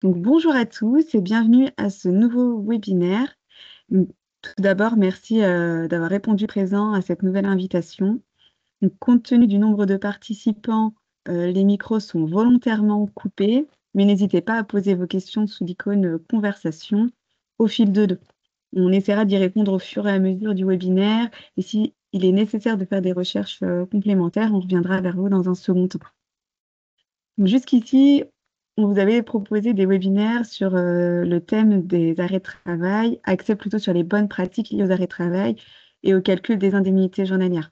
Donc, bonjour à tous et bienvenue à ce nouveau webinaire. Donc, tout d'abord, merci d'avoir répondu présent à cette nouvelle invitation. Donc, compte tenu du nombre de participants, les micros sont volontairement coupés, mais n'hésitez pas à poser vos questions sous l'icône conversation au fil de l'eau. On essaiera d'y répondre au fur et à mesure du webinaire et si il est nécessaire de faire des recherches complémentaires, on reviendra vers vous dans un second temps. Donc, jusqu'ici, on vous avait proposé des webinaires sur le thème des arrêts de travail, axés plutôt sur les bonnes pratiques liées aux arrêts de travail et au calcul des indemnités journalières.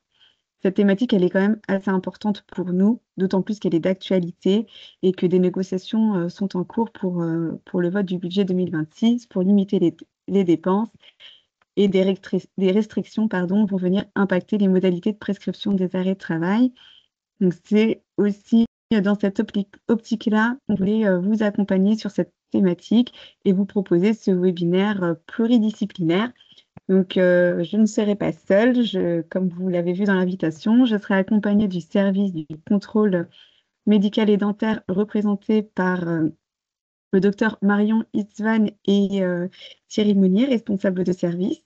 Cette thématique, elle est quand même assez importante pour nous, d'autant plus qu'elle est d'actualité et que des négociations sont en cours pour le vote du budget 2026 pour limiter les dépenses et des restrictions vont venir impacter les modalités de prescription des arrêts de travail. Donc, c'est aussi dans cette optique-là, on voulait vous accompagner sur cette thématique et vous proposer ce webinaire pluridisciplinaire. Donc, je ne serai pas seule, comme vous l'avez vu dans l'invitation, je serai accompagnée du service du contrôle médical et dentaire représenté par le docteur Marion Itzvan et Thierry Monnier, responsable de service.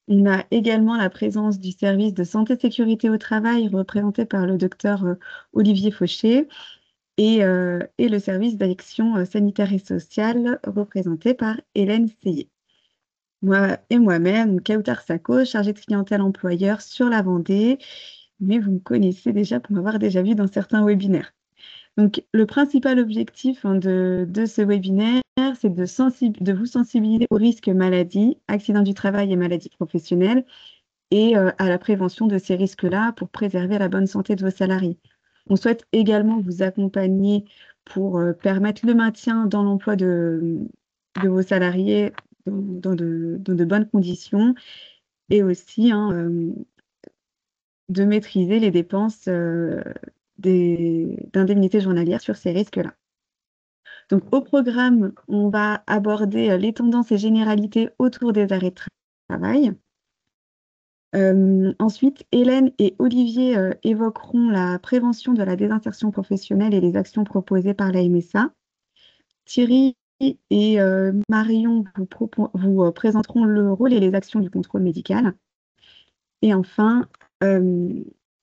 On a également la présence du service de santé-sécurité au travail, représenté par le docteur Olivier Fauché, et le service d'action sanitaire et sociale, représenté par Hélène Seyé. Moi et moi-même, Kautar Sako, chargée de clientèle employeur sur la Vendée, mais vous me connaissez déjà pour m'avoir déjà vu dans certains webinaires. Donc, le principal objectif de ce webinaire, c'est de vous sensibiliser aux risques maladies, accidents du travail et maladies professionnelles, et à la prévention de ces risques-là pour préserver la bonne santé de vos salariés. On souhaite également vous accompagner pour permettre le maintien dans l'emploi de vos salariés dans de bonnes conditions et aussi de maîtriser les dépenses d'indemnités journalières sur ces risques-là. Donc, au programme, on va aborder les tendances et généralités autour des arrêts de travail. Ensuite, Hélène et Olivier évoqueront la prévention de la désinsertion professionnelle et les actions proposées par la MSA. Thierry et Marion vous présenteront le rôle et les actions du contrôle médical. Et enfin,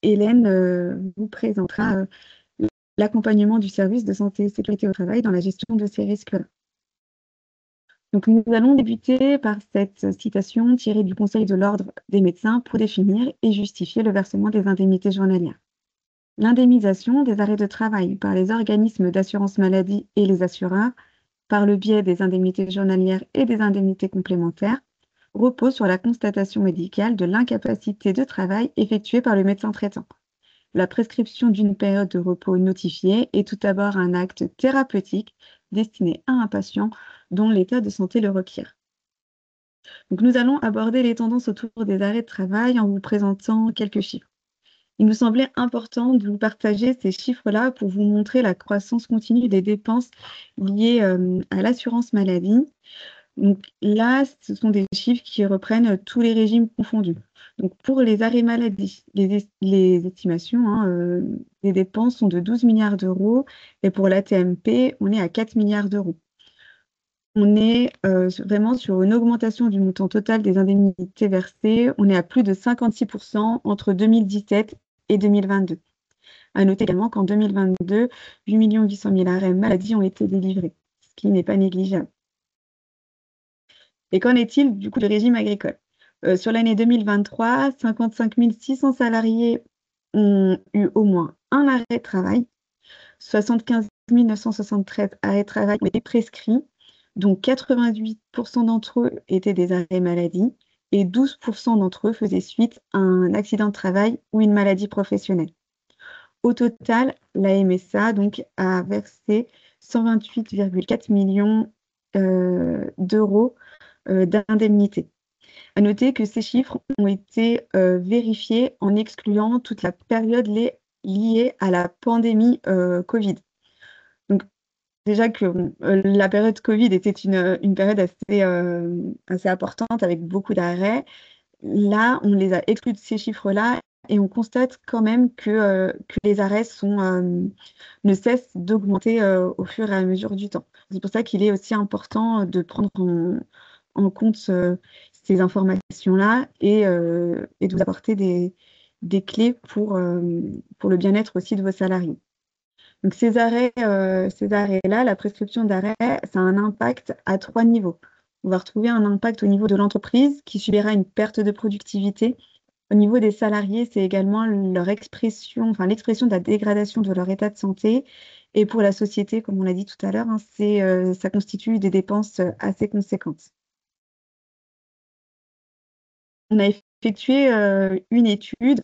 Hélène vous présentera l'accompagnement du service de santé et sécurité au travail dans la gestion de ces risques-là. Donc, nous allons débuter par cette citation tirée du Conseil de l'Ordre des médecins pour définir et justifier le versement des indemnités journalières. L'indemnisation des arrêts de travail par les organismes d'assurance maladie et les assureurs, par le biais des indemnités journalières et des indemnités complémentaires, repose sur la constatation médicale de l'incapacité de travail effectuée par le médecin traitant. La prescription d'une période de repos notifiée est tout d'abord un acte thérapeutique destiné à un patient dont l'état de santé le requiert. Donc, nous allons aborder les tendances autour des arrêts de travail en vous présentant quelques chiffres. Il nous semblait important de vous partager ces chiffres-là pour vous montrer la croissance continue des dépenses liées à l'assurance maladie. Donc là, ce sont des chiffres qui reprennent tous les régimes confondus. Donc pour les arrêts maladie, les estimations des dépenses sont de 12 milliards d'euros et pour l'AT-MP, on est à 4 milliards d'euros. On est vraiment sur une augmentation du montant total des indemnités versées. On est à plus de 56% entre 2017 et 2022. À noter également qu'en 2022, 8 800 000 arrêts maladie ont été délivrés, ce qui n'est pas négligeable. Et qu'en est-il du coup du régime agricole? Sur l'année 2023, 55 600 salariés ont eu au moins un arrêt de travail, 75 973 arrêts de travail ont été prescrits, dont 88% d'entre eux étaient des arrêts maladie et 12% d'entre eux faisaient suite à un accident de travail ou une maladie professionnelle. Au total, la MSA donc, a versé 128,4 millions d'euros d'indemnités. À noter que ces chiffres ont été vérifiés en excluant toute la période liée à la pandémie Covid. Donc, déjà que la période Covid était une période assez importante avec beaucoup d'arrêts. Là, on les a exclus de ces chiffres-là et on constate quand même que les arrêts ne cessent d'augmenter au fur et à mesure du temps. C'est pour ça qu'il est aussi important de prendre en compte ces informations-là et de vous apporter des clés pour le bien-être aussi de vos salariés. Donc ces arrêts-là, la prescription d'arrêt, ça a un impact à 3 niveaux. On va retrouver un impact au niveau de l'entreprise qui subira une perte de productivité. Au niveau des salariés, c'est également l'expression de la dégradation de leur état de santé. Et pour la société, comme on l'a dit tout à l'heure, hein, ça constitue des dépenses assez conséquentes. On a effectué une étude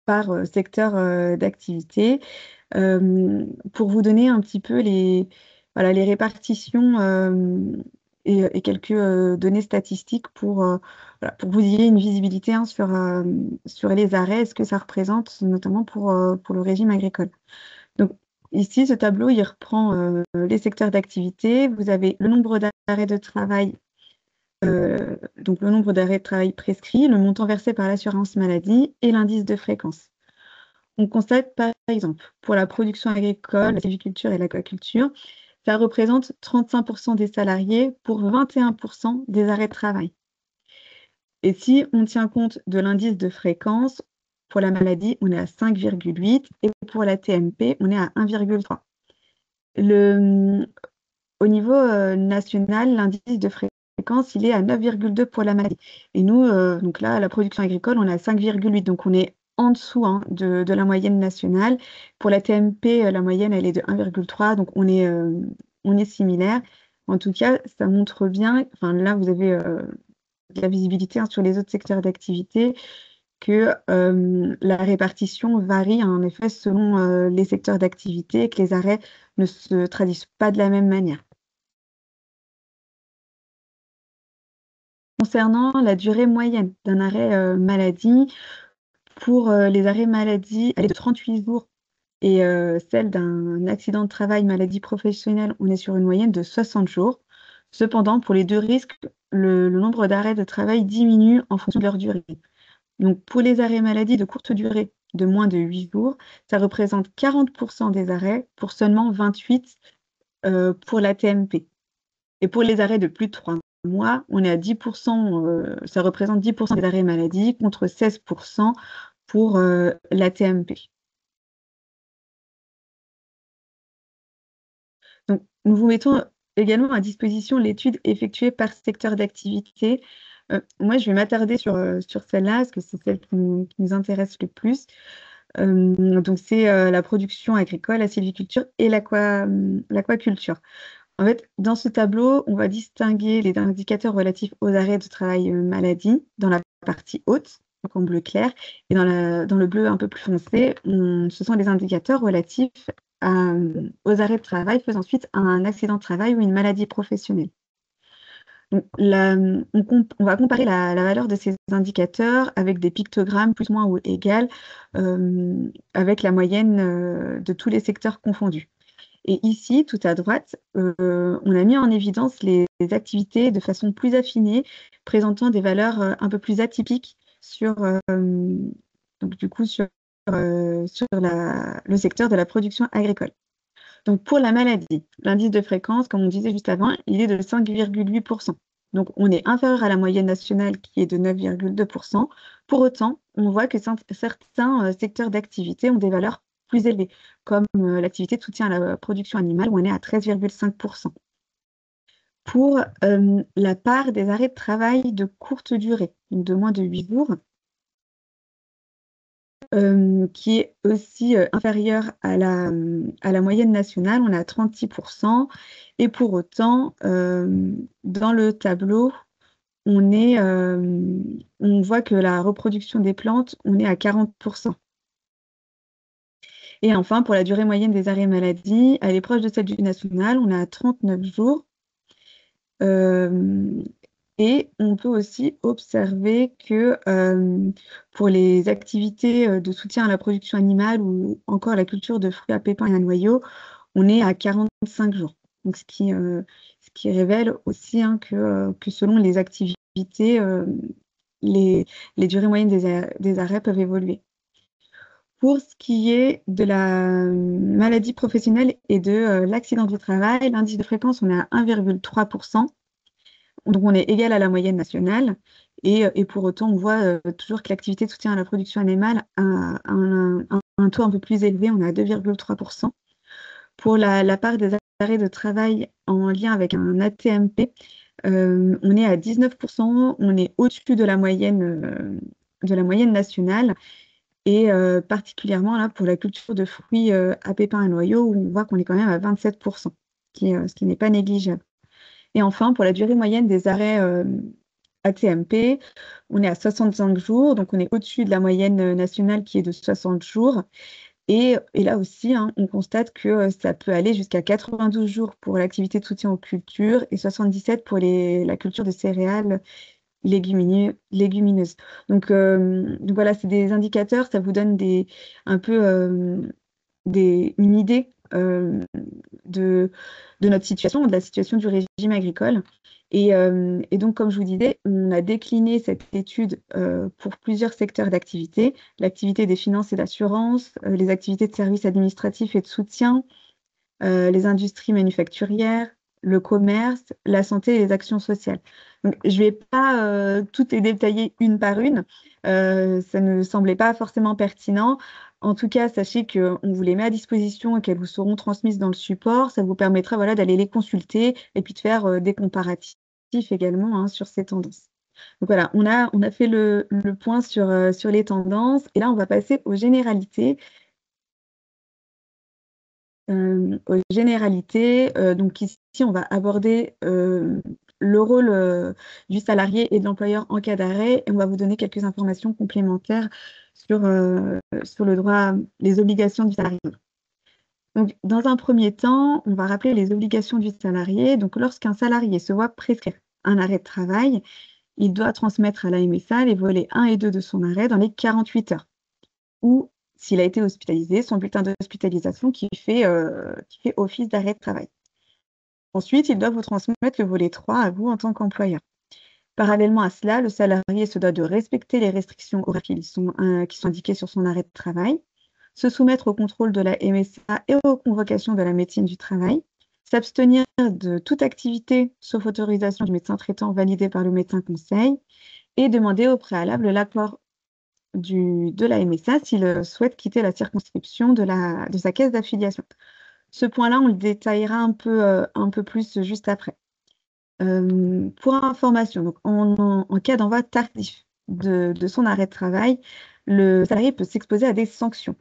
par secteur d'activité pour vous donner un petit peu les répartitions et quelques données statistiques pour que vous ayez une visibilité hein, sur les arrêts et ce que ça représente, notamment pour le régime agricole. Donc, ici, ce tableau, il reprend les secteurs d'activité. Vous avez le nombre d'arrêts de travail, donc le nombre d'arrêts de travail prescrits, le montant versé par l'assurance maladie et l'indice de fréquence. On constate par exemple pour la production agricole, la sylviculture et l'aquaculture, ça représente 35% des salariés pour 21% des arrêts de travail. Et si on tient compte de l'indice de fréquence, pour la maladie, on est à 5,8 et pour la TMP, on est à 1,3. Au niveau national, l'indice de fréquence, il est à 9,2 pour la maladie. Et nous, donc là, la production agricole, on est à 5,8. Donc on est en dessous hein, de la moyenne nationale. Pour la TMP, la moyenne, elle est de 1,3. Donc on est similaire. En tout cas, ça montre bien, enfin là, vous avez de la visibilité hein, sur les autres secteurs d'activité, que la répartition varie en effet selon les secteurs d'activité et que les arrêts ne se traduisent pas de la même manière. Concernant la durée moyenne d'un arrêt maladie, pour les arrêts maladie, elle est de 38 jours et celle d'un accident de travail, maladie professionnelle, on est sur une moyenne de 60 jours. Cependant, pour les deux risques, le nombre d'arrêts de travail diminue en fonction de leur durée. Donc, pour les arrêts maladie de courte durée, de moins de 8 jours, ça représente 40% des arrêts pour seulement 28 pour la TMP. Et pour les arrêts de plus de 3 mois, on est à 10%, ça représente 10% des arrêts maladie contre 16% pour la TMP. Donc, nous vous mettons également à disposition l'étude effectuée par secteur d'activité. Moi, je vais m'attarder sur celle-là, parce que c'est celle qui nous intéresse le plus. Donc, c'est la production agricole, la sylviculture et l'aquaculture. En fait, dans ce tableau, on va distinguer les indicateurs relatifs aux arrêts de travail maladie dans la partie haute, donc en bleu clair, et dans le bleu un peu plus foncé, ce sont les indicateurs relatifs aux arrêts de travail faisant suite à un accident de travail ou une maladie professionnelle. Donc, on va comparer la valeur de ces indicateurs avec des pictogrammes plus ou moins ou égal avec la moyenne de tous les secteurs confondus. Et ici, tout à droite, on a mis en évidence les activités de façon plus affinée, présentant des valeurs un peu plus atypiques donc du coup, sur le secteur de la production agricole. Donc pour la maladie, l'indice de fréquence, comme on disait juste avant, il est de 5,8%. Donc on est inférieur à la moyenne nationale qui est de 9,2%. Pour autant, on voit que certains secteurs d'activité ont des valeurs plus élevées, comme l'activité de soutien à la production animale, où on est à 13,5%. Pour la part des arrêts de travail de courte durée, donc de moins de 8 jours, qui est aussi inférieure à la moyenne nationale, on est à 36%. Et pour autant, dans le tableau, on voit que la reproduction des plantes, on est à 40%. Et enfin, pour la durée moyenne des arrêts maladie, elle est proche de celle du national, on est à 39 jours. Et on peut aussi observer que pour les activités de soutien à la production animale ou encore la culture de fruits à pépins et à noyaux, on est à 45 jours. Donc, ce qui révèle aussi hein, que selon les activités, les durées moyennes des arrêts peuvent évoluer. Pour ce qui est de la maladie professionnelle et de l'accident du travail, l'indice de fréquence, on est à 1,3%. Donc, on est égal à la moyenne nationale. Et pour autant, on voit toujours que l'activité de soutien à la production animale a un taux un peu plus élevé, on est à 2,3%. Pour la part des arrêts de travail en lien avec un AT-MP, on est à 19%, on est au-dessus de la moyenne nationale. Et particulièrement là, pour la culture de fruits à pépins et noyaux, où on voit qu'on est quand même à 27%, ce qui n'est pas négligeable. Et enfin, pour la durée moyenne des arrêts AT-MP, on est à 65 jours, donc on est au-dessus de la moyenne nationale qui est de 60 jours. Et là aussi, hein, on constate que ça peut aller jusqu'à 92 jours pour l'activité de soutien aux cultures et 77 pour la culture de céréales légumineuses. Donc voilà, c'est des indicateurs, ça vous donne un peu une idée de notre situation, de la situation du régime agricole. Et donc, comme je vous disais, on a décliné cette étude pour plusieurs secteurs d'activité: l'activité des finances et d'assurance, les activités de services administratifs et de soutien, les industries manufacturières, le commerce, la santé et les actions sociales. Donc, je ne vais pas toutes les détailler une par une. Ça ne semblait pas forcément pertinent. En tout cas, sachez qu'on vous les met à disposition et qu'elles vous seront transmises dans le support. Ça vous permettra, voilà, d'aller les consulter et puis de faire des comparatifs également, hein, sur ces tendances. Donc voilà, on a fait le point sur les tendances. Et là, on va passer aux généralités. Donc ici, on va aborder le rôle du salarié et de l'employeur en cas d'arrêt, et on va vous donner quelques informations complémentaires sur le droit, les obligations du salarié. Donc, dans un premier temps, on va rappeler les obligations du salarié. Donc, lorsqu'un salarié se voit prescrire un arrêt de travail, il doit transmettre à la MSA les volets 1 et 2 de son arrêt dans les 48 heures. Ou, s'il a été hospitalisé, son bulletin d'hospitalisation qui fait office d'arrêt de travail. Ensuite, il doit vous transmettre le volet 3 à vous en tant qu'employeur. Parallèlement à cela, le salarié se doit de respecter les restrictions horaires qui sont indiquées sur son arrêt de travail, se soumettre au contrôle de la MSA et aux convocations de la médecine du travail, s'abstenir de toute activité sauf autorisation du médecin traitant validé par le médecin conseil, et demander au préalable l'accord de la MSA s'il souhaite quitter la circonscription de sa caisse d'affiliation. Ce point-là, on le détaillera un peu plus juste après. Pour information, donc en cas d'envoi tardif de son arrêt de travail, le salarié peut s'exposer à des sanctions.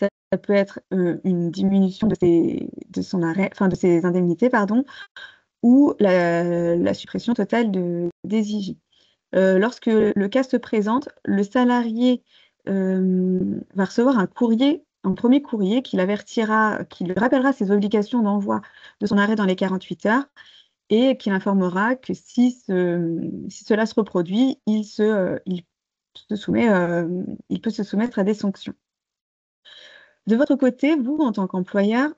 Ça peut être une diminution de ses indemnités, pardon, ou la suppression totale des IJ. Lorsque le cas se présente, le salarié va recevoir un premier courrier qui lui rappellera ses obligations d'envoi de son arrêt dans les 48 heures, et qui l'informera que si cela se reproduit, il peut se soumettre à des sanctions. De votre côté, vous, en tant qu'employeur,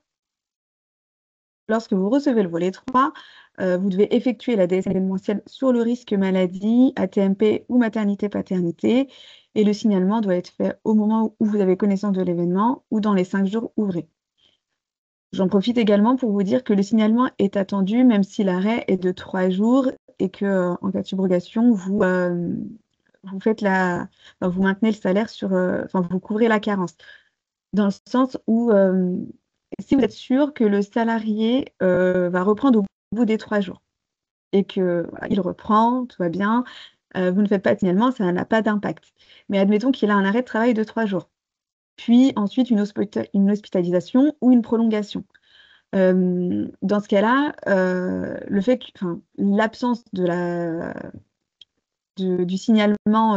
lorsque vous recevez le volet 3, vous devez effectuer la DSN événementielle sur le risque maladie, AT-MP ou maternité-paternité, et le signalement doit être fait au moment où vous avez connaissance de l'événement ou dans les 5 jours ouvrés. J'en profite également pour vous dire que le signalement est attendu même si l'arrêt est de 3 jours et que, en cas de subrogation, vous maintenez le salaire vous couvrez la carence. Dans le sens où, si vous êtes sûr que le salarié va reprendre au bout des 3 jours et que voilà, il reprend, tout va bien, vous ne faites pas de signalement, ça n'a pas d'impact. Mais admettons qu'il a un arrêt de travail de 3 jours, puis ensuite une hospitalisation ou une prolongation. Dans ce cas-là, l'absence du signalement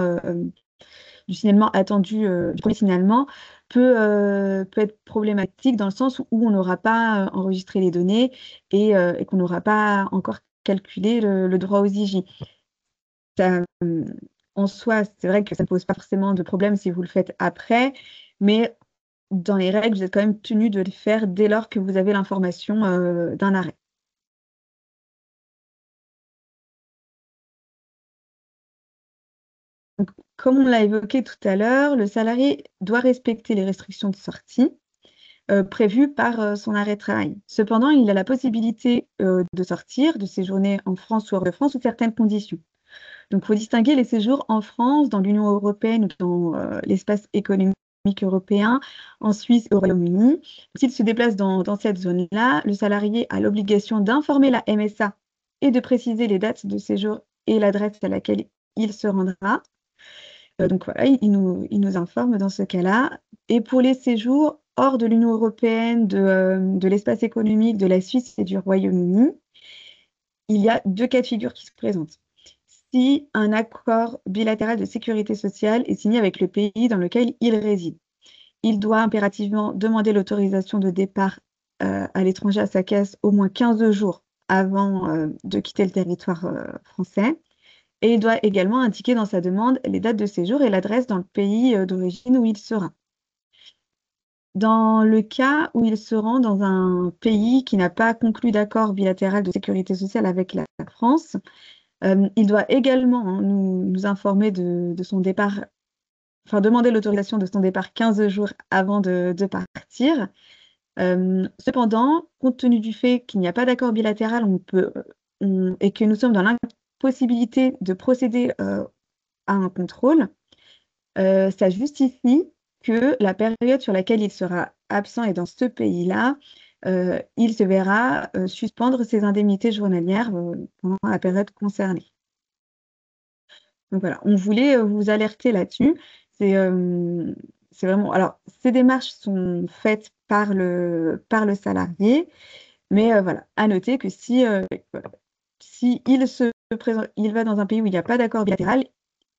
attendu, du premier signalement peut être problématique dans le sens où on n'aura pas enregistré les données et qu'on n'aura pas encore calculé le droit aux IJ. Ça, en soi, c'est vrai que ça ne pose pas forcément de problème si vous le faites après, mais dans les règles, vous êtes quand même tenu de le faire dès lors que vous avez l'information d'un arrêt. comme on l'a évoqué tout à l'heure, le salarié doit respecter les restrictions de sortie prévues par son arrêt de travail. Cependant, il a la possibilité de sortir, de séjourner en France ou hors de France sous certaines conditions. Donc, il faut distinguer les séjours en France, dans l'Union européenne ou dans l'espace économique européen, en Suisse et au Royaume-Uni. S'il se déplace dans cette zone-là, le salarié a l'obligation d'informer la MSA et de préciser les dates de séjour et l'adresse à laquelle il se rendra. Donc voilà, il nous informe dans ce cas-là. Et pour les séjours hors de l'Union européenne, de l'espace économique, de la Suisse et du Royaume-Uni, il y a deux cas de figure qui se présentent. Si un accord bilatéral de sécurité sociale est signé avec le pays dans lequel il réside, il doit impérativement demander l'autorisation de départ à l'étranger à sa caisse au moins 15 jours avant de quitter le territoire français. Et il doit également indiquer dans sa demande les dates de séjour et l'adresse dans le pays d'origine où il sera. Dans le cas où il se rend dans un pays qui n'a pas conclu d'accord bilatéral de sécurité sociale avec la France, il doit également nous informer de son départ, enfin demander l'autorisation de son départ 15 jours avant de partir. Cependant, compte tenu du fait qu'il n'y a pas d'accord bilatéral, et que nous sommes dans l'impossibilité de procéder à un contrôle, ça justifie que la période sur laquelle il sera absent et dans ce pays-là, il se verra suspendre ses indemnités journalières pendant la période concernée. Donc voilà, on voulait vous alerter là-dessus. C'est vraiment. Alors, ces démarches sont faites par le salarié, mais voilà, à noter que si il va dans un pays où il n'y a pas d'accord bilatéral,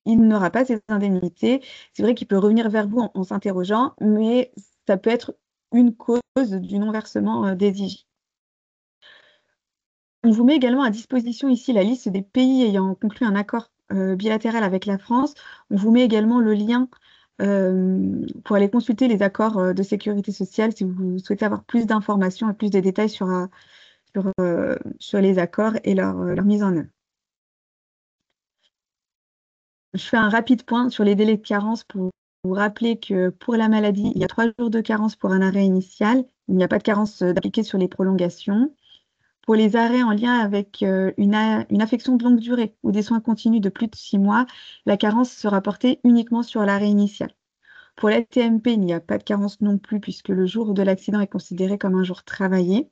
il n'aura pas ces indemnités. C'est vrai qu'il peut revenir vers vous en s'interrogeant, mais ça peut être une cause du non-versement des IJ. On vous met également à disposition ici la liste des pays ayant conclu un accord bilatéral avec la France. On vous met également le lien pour aller consulter les accords de sécurité sociale si vous souhaitez avoir plus d'informations et plus de détails sur les accords et leur mise en œuvre. Je fais un rapide point sur les délais de carence pour vous rappeler que pour la maladie, il y a 3 jours de carence pour un arrêt initial. Il n'y a pas de carence d'appliquer sur les prolongations. Pour les arrêts en lien avec une affection de longue durée ou des soins continus de plus de 6 mois, la carence sera portée uniquement sur l'arrêt initial. Pour la TMP, il n'y a pas de carence non plus puisque le jour de l'accident est considéré comme un jour travaillé.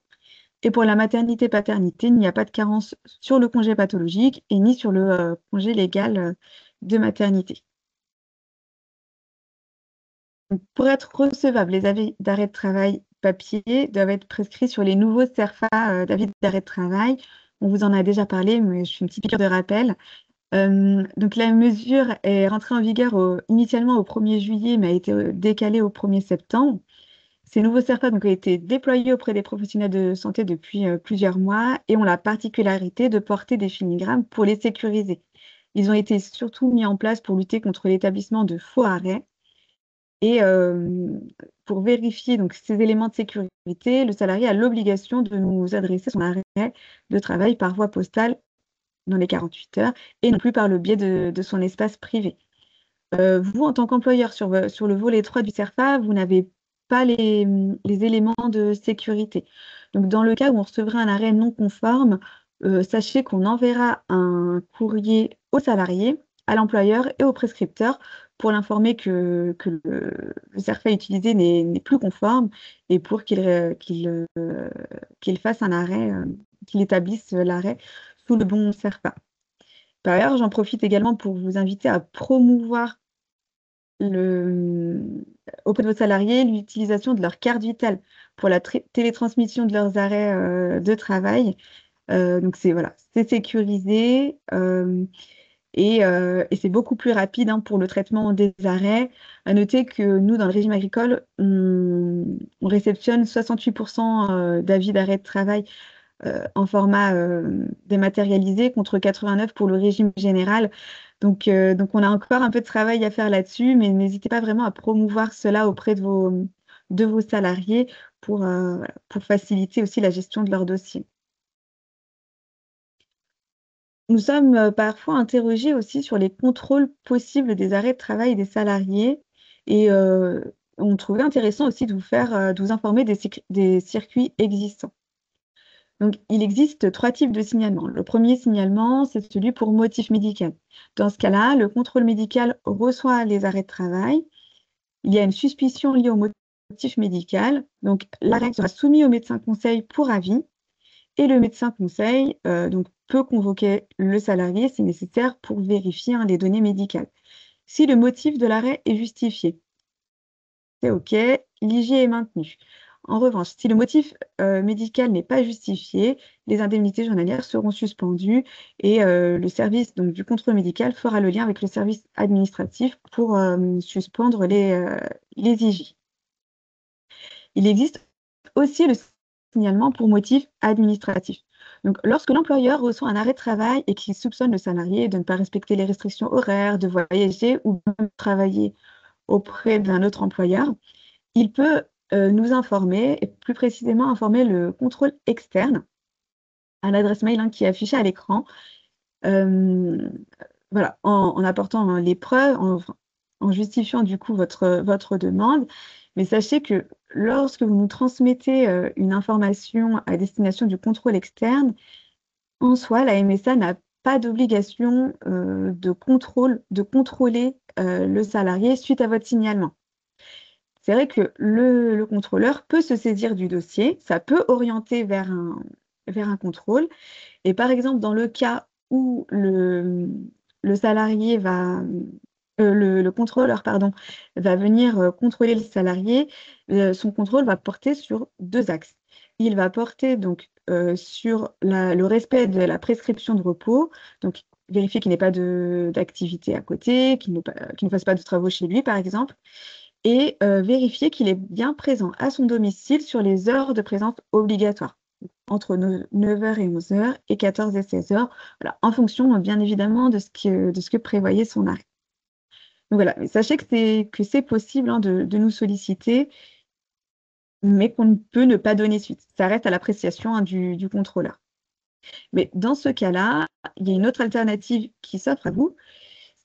Et pour la maternité-paternité, il n'y a pas de carence sur le congé pathologique et ni sur le congé légal de maternité. Donc, pour être recevables, les avis d'arrêt de travail papier doivent être prescrits sur les nouveaux CERFA d'avis d'arrêt de travail. On vous en a déjà parlé, mais je fais une petite piqûre de rappel. Donc la mesure est rentrée en vigueur initialement au 1er juillet, mais a été décalée au 1er septembre. Ces nouveaux CERFA ont été déployés auprès des professionnels de santé depuis plusieurs mois et ont la particularité de porter des finigrammes pour les sécuriser. Ils ont été surtout mis en place pour lutter contre l'établissement de faux arrêts. Et pour vérifier donc, ces éléments de sécurité, le salarié a l'obligation de nous adresser son arrêt de travail par voie postale dans les 48 heures et non plus par le biais de son espace privé. Vous, en tant qu'employeur, sur le volet 3 du CERFA, vous n'avez pas les éléments de sécurité. Donc, dans le cas où on recevrait un arrêt non conforme, sachez qu'on enverra un courrier au salarié, à l'employeur et au prescripteur pour l'informer que le CERFA utilisé n'est plus conforme et pour qu'il fasse un arrêt, qu'il établisse l'arrêt sous le bon CERFA. Par ailleurs, j'en profite également pour vous inviter à promouvoir auprès de vos salariés l'utilisation de leur carte vitale pour la télétransmission de leurs arrêts de travail. Donc c'est sécurisé et c'est beaucoup plus rapide pour le traitement des arrêts. À noter que nous, dans le régime agricole, on réceptionne 68% d'avis d'arrêt de travail en format dématérialisé contre 89 pour le régime général. Donc, on a encore un peu de travail à faire là-dessus, mais n'hésitez pas vraiment à promouvoir cela auprès de vos salariés pour faciliter aussi la gestion de leur dossier. Nous sommes parfois interrogés aussi sur les contrôles possibles des arrêts de travail des salariés et on trouvait intéressant aussi de vous informer des circuits existants. Donc, il existe 3 types de signalements. Le premier signalement, c'est celui pour motif médical. Dans ce cas-là, le contrôle médical reçoit les arrêts de travail. Il y a une suspicion liée au motif médical. Donc, l'arrêt sera soumis au médecin conseil pour avis et le médecin conseil donc, peut convoquer le salarié si nécessaire pour vérifier les données médicales. Si le motif de l'arrêt est justifié, c'est OK, l'IG est maintenu. En revanche, si le motif médical n'est pas justifié, les indemnités journalières seront suspendues et le service donc, du contrôle médical fera le lien avec le service administratif pour suspendre les IG. Il existe aussi le signalement pour motif administratif. Donc, lorsque l'employeur reçoit un arrêt de travail et qu'il soupçonne le salarié de ne pas respecter les restrictions horaires, de voyager ou de travailler auprès d'un autre employeur, il peut nous informer, et plus précisément informer le contrôle externe à l'adresse mail qui est affichée à l'écran, voilà, en apportant les preuves, en justifiant du coup votre demande. Mais sachez que lorsque vous nous transmettez une information à destination du contrôle externe, en soi, la MSA n'a pas d'obligation de contrôler le salarié suite à votre signalement. C'est vrai que le contrôleur peut se saisir du dossier, ça peut orienter vers un contrôle. Et par exemple, dans le cas où le salarié le contrôleur, pardon, va venir contrôler le salarié, son contrôle va porter sur 2 axes. Il va porter donc sur le respect de la prescription de repos, donc vérifier qu'il n'ait pas d'activité à côté, qu'il ne fasse pas de travaux chez lui, par exemple, et vérifier qu'il est bien présent à son domicile sur les heures de présence obligatoires, entre 9h et 11h et 14 et 16h, voilà, en fonction bien évidemment de ce que prévoyait son arrêt. Donc voilà, mais sachez que c'est possible de nous solliciter, mais qu'on peut ne pas donner suite. Ça reste à l'appréciation du contrôleur. Mais dans ce cas-là, il y a une autre alternative qui s'offre à vous,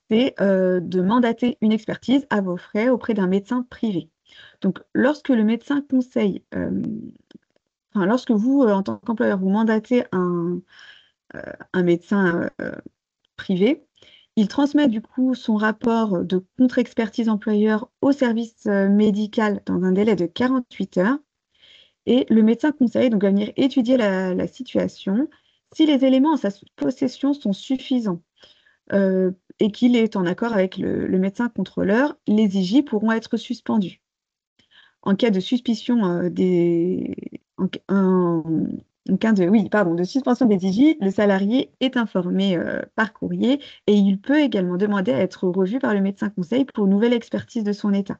c'est de mandater une expertise à vos frais auprès d'un médecin privé. Donc, lorsque le médecin conseille, lorsque vous, en tant qu'employeur, vous mandatez un médecin privé, il transmet du coup son rapport de contre-expertise employeur au service médical dans un délai de 48 heures. Et le médecin conseil donc, va venir étudier la situation. Si les éléments en sa possession sont suffisants et qu'il est en accord avec le médecin contrôleur, les IJ pourront être suspendus. En cas de suspicion en cas de suspension des IJ, le salarié est informé par courrier et il peut également demander à être revu par le médecin conseil pour une nouvelle expertise de son état.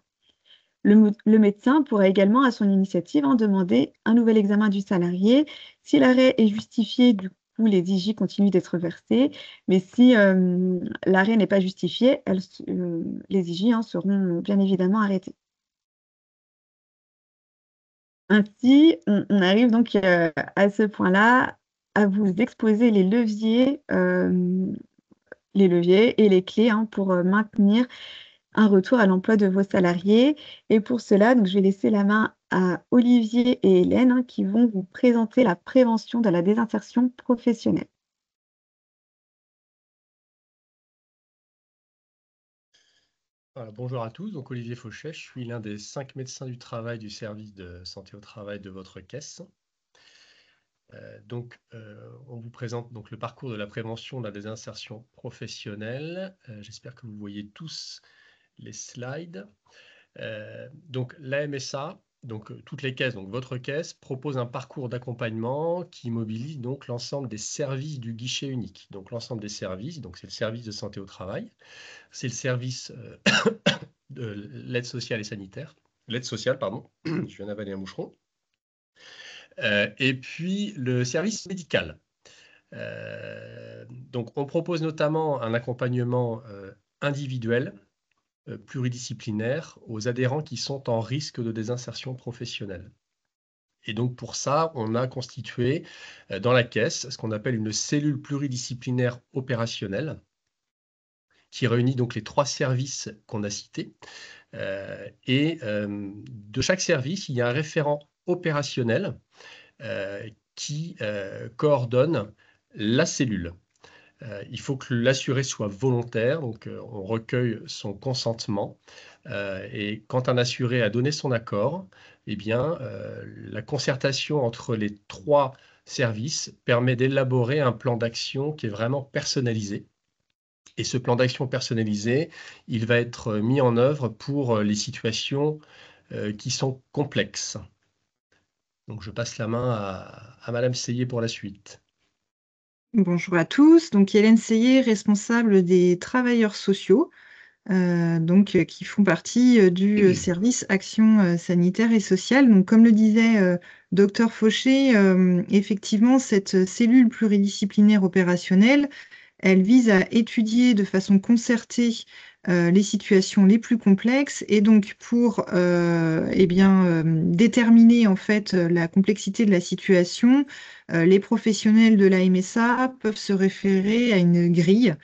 Le médecin pourra également, à son initiative, demander un nouvel examen du salarié. Si l'arrêt est justifié, du coup, les IJ continuent d'être versés. Mais si l'arrêt n'est pas justifié, les IJ seront bien évidemment arrêtés. Ainsi, on arrive donc à ce point-là à vous exposer les leviers et les clés pour maintenir un retour à l'emploi de vos salariés. Et pour cela, donc, je vais laisser la main à Olivier et Hélène qui vont vous présenter la prévention de la désinsertion professionnelle. Voilà, bonjour à tous, donc Olivier Fauchet, je suis l'un des 5 médecins du travail du service de santé au travail de votre caisse. On vous présente donc le parcours de la prévention de la désinsertion professionnelle. J'espère que vous voyez tous les slides. Donc la MSA, toutes les caisses, donc votre caisse, propose un parcours d'accompagnement qui mobilise donc l'ensemble des services du guichet unique. Donc l'ensemble des services, donc c'est le service de santé au travail, c'est le service de l'aide sociale et sanitaire, l'aide sociale, pardon, je viens d'avaler un moucheron, et puis le service médical. Donc on propose notamment un accompagnement individuel, pluridisciplinaire aux adhérents qui sont en risque de désinsertion professionnelle. Et donc pour ça, on a constitué dans la caisse ce qu'on appelle une cellule pluridisciplinaire opérationnelle qui réunit donc les 3 services qu'on a cités. De chaque service, il y a un référent opérationnel qui coordonne la cellule. Il faut que l'assuré soit volontaire, donc on recueille son consentement. Et quand un assuré a donné son accord, eh bien, la concertation entre les 3 services permet d'élaborer un plan d'action qui est vraiment personnalisé. Et ce plan d'action personnalisé, il va être mis en œuvre pour les situations qui sont complexes. Donc je passe la main à Madame Seyé pour la suite. Bonjour à tous. Donc, Hélène Seyé, responsable des travailleurs sociaux, qui font partie du service action sanitaire et sociale. Donc, comme le disait Dr Fauché, effectivement, cette cellule pluridisciplinaire opérationnelle, elle vise à étudier de façon concertée les situations les plus complexes et donc pour déterminer en fait la complexité de la situation, les professionnels de la MSA peuvent se référer à une grille.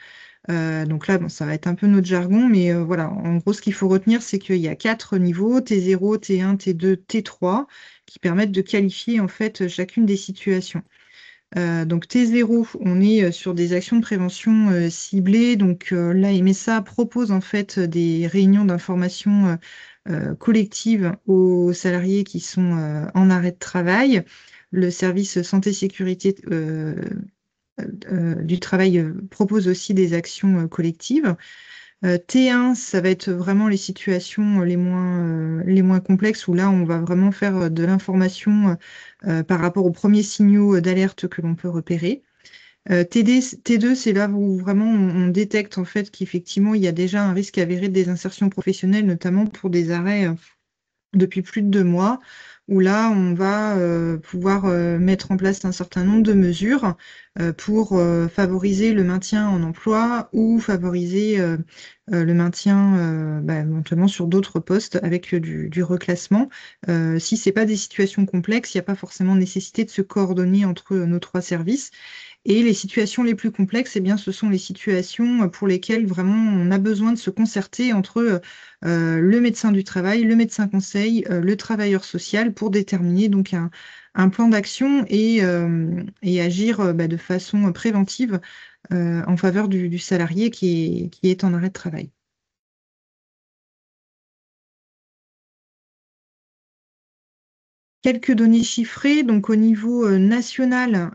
Donc là, bon, ça va être un peu notre jargon, mais voilà, en gros, ce qu'il faut retenir, c'est qu'il y a 4 niveaux, T0, T1, T2, T3, qui permettent de qualifier en fait chacune des situations. Donc T0, on est sur des actions de prévention ciblées. Donc la MSA propose en fait des réunions d'information collective aux salariés qui sont en arrêt de travail. Le service santé-sécurité du travail propose aussi des actions collectives. T1, ça va être vraiment les situations les moins complexes où là, on va vraiment faire de l'information par rapport aux premiers signaux d'alerte que l'on peut repérer. T2, c'est là où vraiment on détecte en fait qu'effectivement, il y a déjà un risque avéré de désinsertion professionnelle, notamment pour des arrêts depuis plus de 2 mois, où là, on va pouvoir mettre en place un certain nombre de mesures pour favoriser le maintien en emploi ou favoriser le maintien éventuellement sur d'autres postes avec du reclassement. Si ce n'est pas des situations complexes, il n'y a pas forcément nécessité de se coordonner entre nos 3 services. Et les situations les plus complexes, eh bien, ce sont les situations pour lesquelles vraiment on a besoin de se concerter entre le médecin du travail, le médecin conseil, le travailleur social pour déterminer donc un plan d'action et agir de façon préventive en faveur du salarié qui est en arrêt de travail. Quelques données chiffrées, donc au niveau national,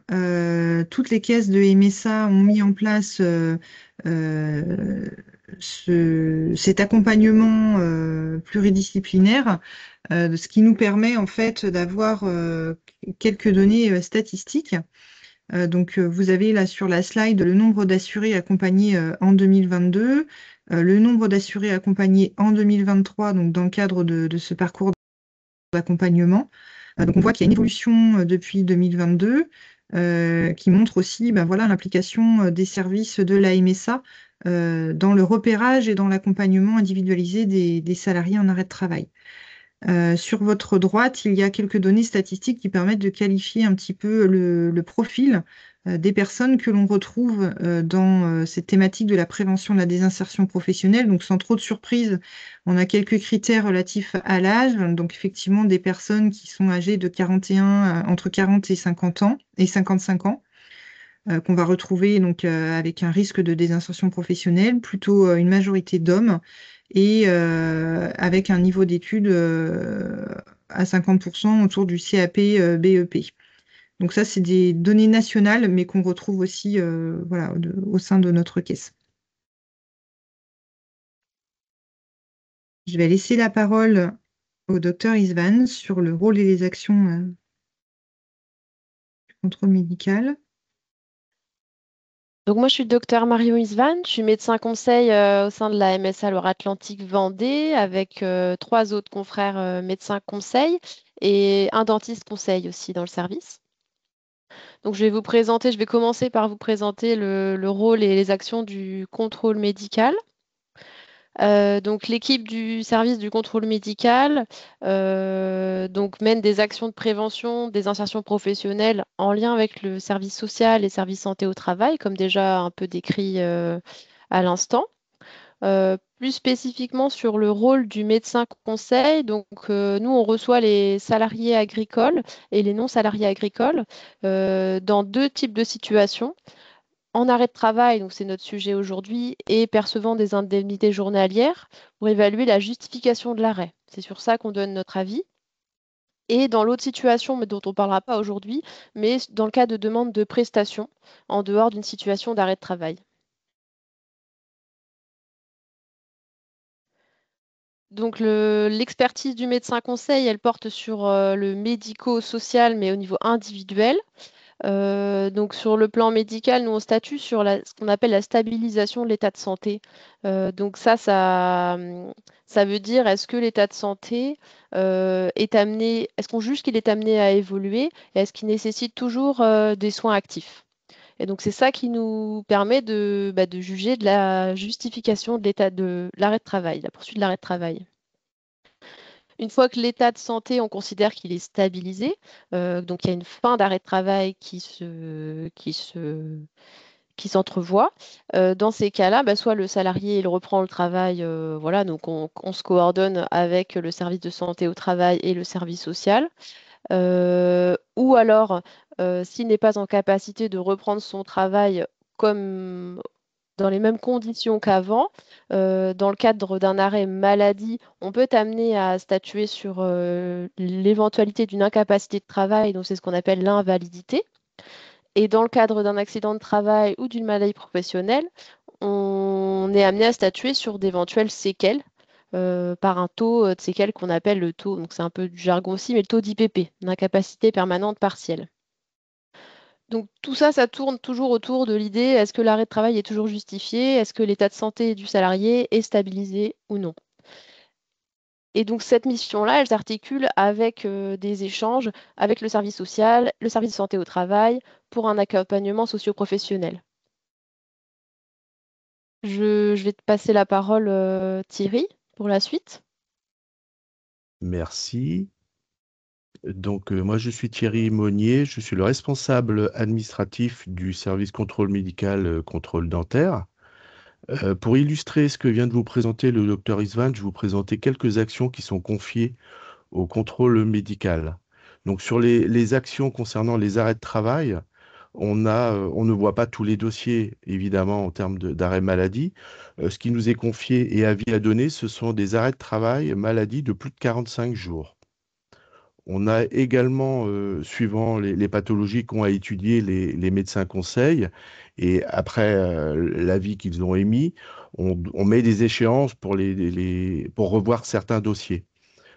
toutes les caisses de MSA ont mis en place cet accompagnement pluridisciplinaire, ce qui nous permet en fait d'avoir quelques données statistiques. Vous avez là sur la slide le nombre d'assurés accompagnés en 2022, le nombre d'assurés accompagnés en 2023, donc dans le cadre de ce parcours d'accompagnement. Donc on voit qu'il y a une évolution depuis 2022 qui montre aussi l'implication des services de la MSA dans le repérage et dans l'accompagnement individualisé des salariés en arrêt de travail. Sur votre droite, il y a quelques données statistiques qui permettent de qualifier un petit peu le profil des personnes que l'on retrouve dans cette thématique de la prévention de la désinsertion professionnelle. Donc, sans trop de surprise, on a quelques critères relatifs à l'âge. Donc, effectivement, des personnes qui sont âgées de 41, entre 40 et 50 ans et 55 ans. Qu'on va retrouver donc avec un risque de désinsertion professionnelle, plutôt une majorité d'hommes et avec un niveau d'études à 50% autour du CAP BEP. Donc ça, c'est des données nationales, mais qu'on retrouve aussi au sein de notre caisse. Je vais laisser la parole au docteur Isvan sur le rôle et les actions du contrôle médical. Donc moi, je suis le docteur Marion Isvan, je suis médecin conseil au sein de la MSA Loire-Atlantique Vendée avec 3 autres confrères médecins conseil et un dentiste conseil aussi dans le service. Donc je vais commencer par vous présenter le rôle et les actions du contrôle médical. Donc l'équipe du service du contrôle médical donc mène des actions de prévention des insertions professionnelles en lien avec le service social et service santé au travail, comme déjà un peu décrit à l'instant. Plus spécifiquement sur le rôle du médecin conseil, donc nous on reçoit les salariés agricoles et les non-salariés agricoles dans deux types de situations. En arrêt de travail, donc c'est notre sujet aujourd'hui, et percevant des indemnités journalières pour évaluer la justification de l'arrêt. C'est sur ça qu'on donne notre avis. Et dans l'autre situation, mais dont on ne parlera pas aujourd'hui, mais dans le cas de demande de prestation, en dehors d'une situation d'arrêt de travail. Donc l'expertise du médecin conseil, elle porte sur le médico-social, mais au niveau individuel. Donc sur le plan médical, nous on statue sur ce qu'on appelle la stabilisation de l'état de santé. Donc ça veut dire est-ce que l'état de santé est-ce qu'on juge qu'il est amené à évoluer et est-ce qu'il nécessite toujours des soins actifs? Et donc c'est ça qui nous permet de juger de la justification de l'état de l'arrêt de travail, la poursuite de l'arrêt de travail. Une fois que l'état de santé, on considère qu'il est stabilisé, donc il y a une fin d'arrêt de travail qui s'entrevoit. Dans ces cas-là, soit le salarié il reprend le travail, voilà, donc on se coordonne avec le service de santé au travail et le service social. Ou alors, s'il n'est pas en capacité de reprendre son travail comme dans les mêmes conditions qu'avant. Dans le cadre d'un arrêt maladie, on peut amener à statuer sur l'éventualité d'une incapacité de travail, donc c'est ce qu'on appelle l'invalidité. Et dans le cadre d'un accident de travail ou d'une maladie professionnelle, on est amené à statuer sur d'éventuelles séquelles par un taux de séquelles qu'on appelle le taux, donc c'est un peu du jargon aussi, mais le taux d'IPP, d'incapacité permanente partielle. Donc tout ça, ça tourne toujours autour de l'idée, est-ce que l'arrêt de travail est toujours justifié? Est-ce que l'état de santé du salarié est stabilisé ou non? Et donc cette mission-là, elle s'articule avec des échanges avec le service social, le service de santé au travail, pour un accompagnement socio-professionnel. Je vais te passer la parole, Thierry, pour la suite. Merci. Donc, moi, je suis Thierry Monnier, je suis le responsable administratif du service contrôle médical, contrôle dentaire. Pour illustrer ce que vient de vous présenter le docteur Isvan, je vais vous présenter quelques actions qui sont confiées au contrôle médical. Donc, sur les actions concernant les arrêts de travail, on ne voit pas tous les dossiers, évidemment, en termes d'arrêt maladie. Ce qui nous est confié et avis à donner, ce sont des arrêts de travail maladie de plus de 45 jours. On a également, suivant les pathologies qu'ont à étudier les médecins conseils, et après l'avis qu'ils ont émis, on met des échéances pour pour revoir certains dossiers.